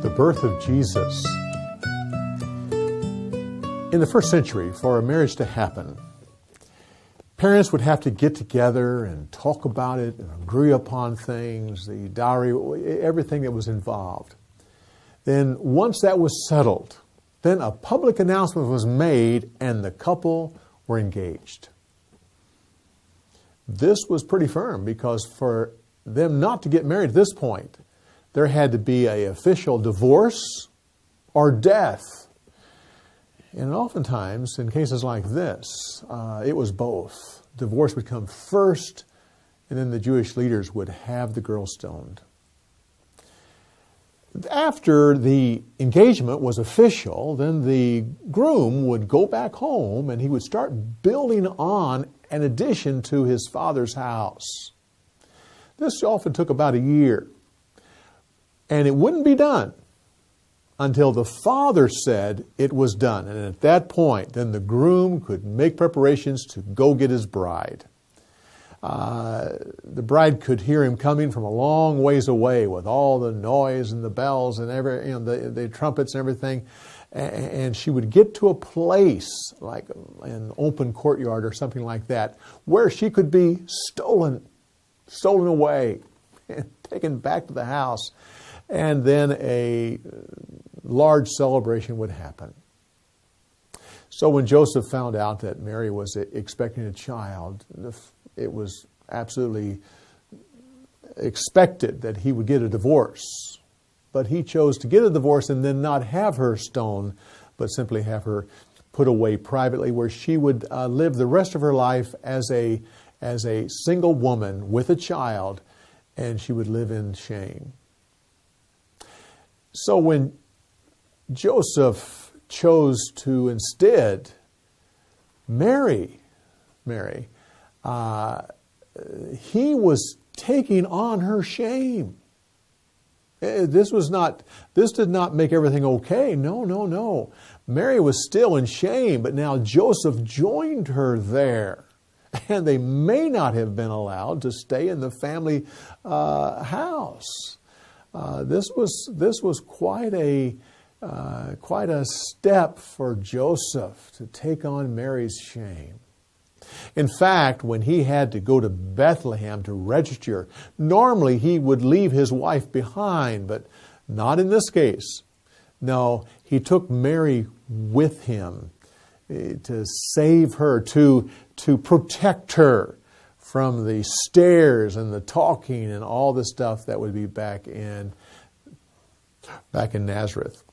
The birth of Jesus. In the first century, for a marriage to happen, parents would have to get together and talk about it and agree upon things, the dowry, everything that was involved. Then once that was settled, then a public announcement was made and the couple were engaged. This was pretty firm because for them not to get married at this point, there had to be an official divorce or death. And oftentimes, in cases like this, it was both. Divorce would come first, and then the Jewish leaders would have the girl stoned. After the engagement was official, then the groom would go back home and he would start building on an addition to his father's house. This often took about a year. And it wouldn't be done until the father said it was done. And at that point, then the groom could make preparations to go get his bride. The bride could hear him coming from a long ways away with all the noise and the bells and the trumpets and everything. And she would get to a place like an open courtyard or something like that where she could be stolen away and taken back to the house. And then a large celebration would happen. So when Joseph found out that Mary was expecting a child, it was absolutely expected that he would get a divorce. But he chose to get a divorce and then not have her stoned, but simply have her put away privately where she would live the rest of her life as a single woman with a child, and she would live in shame. So when Joseph chose to instead marry Mary, he was taking on her shame. This did not make everything okay. No. Mary was still in shame, but now Joseph joined her there. And they may not have been allowed to stay in the family house. This was quite a step for Joseph to take on Mary's shame. In fact, when he had to go to Bethlehem to register, normally he would leave his wife behind, but not in this case. No, he took Mary with him to save her, to protect her from the stares and the talking and all the stuff that would be back in Nazareth.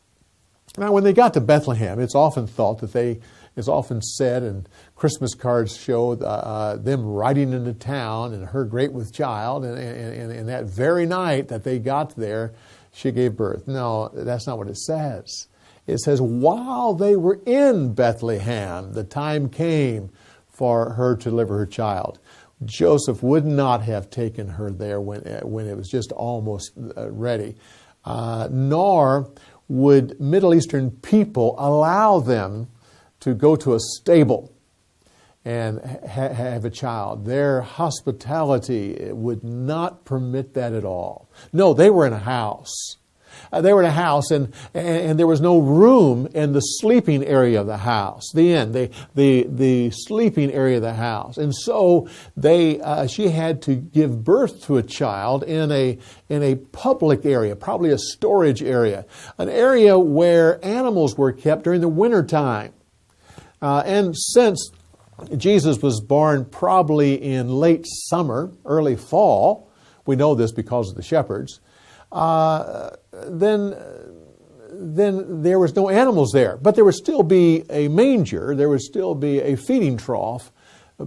Now, when they got to Bethlehem, it's often thought that it's often said, and Christmas cards show them riding into town and her great with child, and that very night that they got there, she gave birth. No, that's not what it says. It says, while they were in Bethlehem, the time came for her to deliver her child. Joseph would not have taken her there when it was just almost ready. Nor would Middle Eastern people allow them to go to a stable and have a child. Their hospitality would not permit that at all. No, they were in a house. They were in a house, and there was no room in the sleeping area of the house. The sleeping area of the house, and so she had to give birth to a child in a public area, probably a storage area, an area where animals were kept during the winter time. And since Jesus was born probably in late summer, early fall, we know this because of the shepherds. Then there was no animals there. But there would still be a manger. There would still be a feeding trough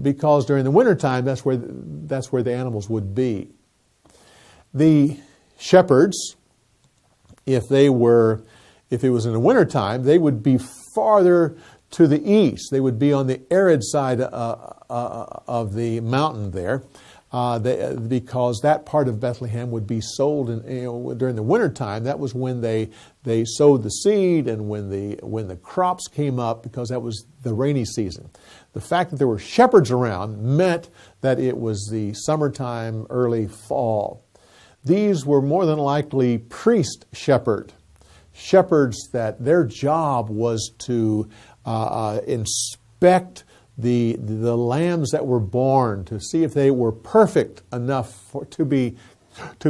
because during the wintertime, that's where the animals would be. The shepherds, if it was in the wintertime, they would be farther to the east. They would be on the arid side of the mountain there. because that part of Bethlehem would be sold during the wintertime. That was when they sowed the seed and when the crops came up, because that was the rainy season. The fact that there were shepherds around meant that it was the summertime, early fall. These were more than likely priest shepherds that their job was to inspect the lambs that were born to see if they were perfect enough to be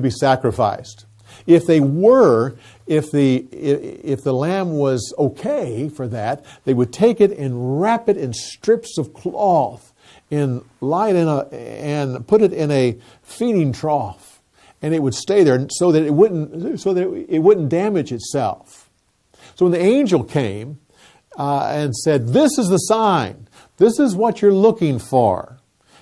sacrificed. If they were, if the lamb was okay for that, they would take it and wrap it in strips of cloth and and put it in a feeding trough, and it would stay there so that it wouldn't damage itself. So when the angel came and said, "This is the sign. This is what you're looking for."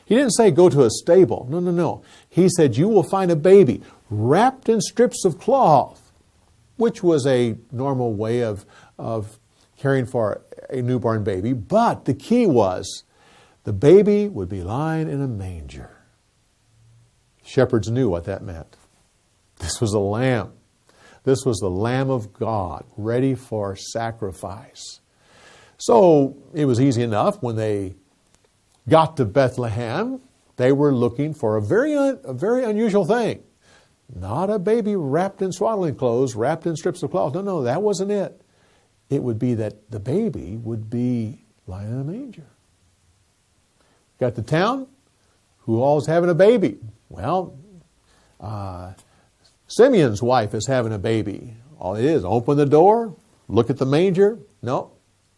He didn't say go to a stable. No. He said you will find a baby wrapped in strips of cloth, which was a normal way of caring for a newborn baby. But the key was the baby would be lying in a manger. Shepherds knew what that meant. This was a lamb. This was the Lamb of God, ready for sacrifice. So it was easy enough. When they got to Bethlehem, they were looking for a very unusual thing. Not a baby wrapped in swaddling clothes, wrapped in strips of cloth. No, that wasn't it. It would be that the baby would be lying in a manger. Got to town? Who all's having a baby? Well, Simeon's wife is having a baby. All it is, open the door, look at the manger. No,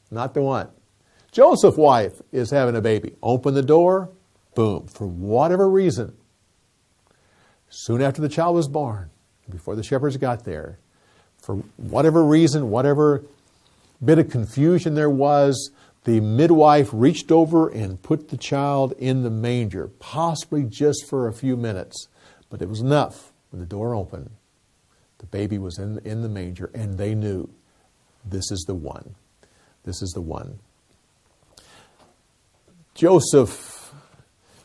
not the one. Joseph's wife is having a baby. Open the door, boom. For whatever reason, soon after the child was born, before the shepherds got there, for whatever reason, whatever bit of confusion there was, the midwife reached over and put the child in the manger, possibly just for a few minutes. But it was enough. When the door opened, the baby was in the manger, and they knew this is the one. This is the one. Joseph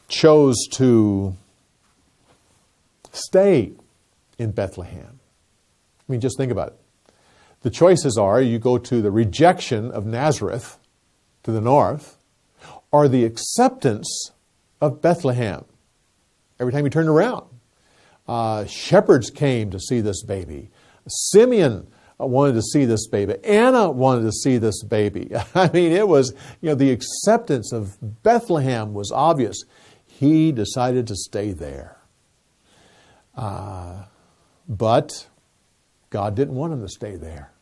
chose to stay in Bethlehem. I mean, just think about it. The choices are you go to the rejection of Nazareth to the north, or the acceptance of Bethlehem. Every time you turn around, shepherds came to see this baby. Simeon wanted to see this baby. Anna wanted to see this baby. I mean, it was, the acceptance of Bethlehem was obvious. He decided to stay there. But God didn't want him to stay there.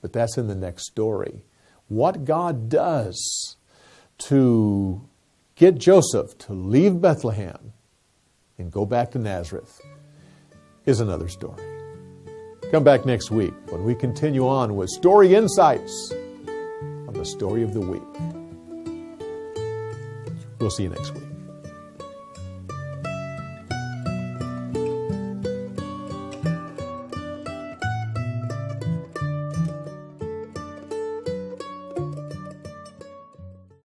But that's in the next story. What God does to get Joseph to leave Bethlehem and go back to Nazareth is another story. Come back next week when we continue on with Story Insights on the Story of the Week. We'll see you next week.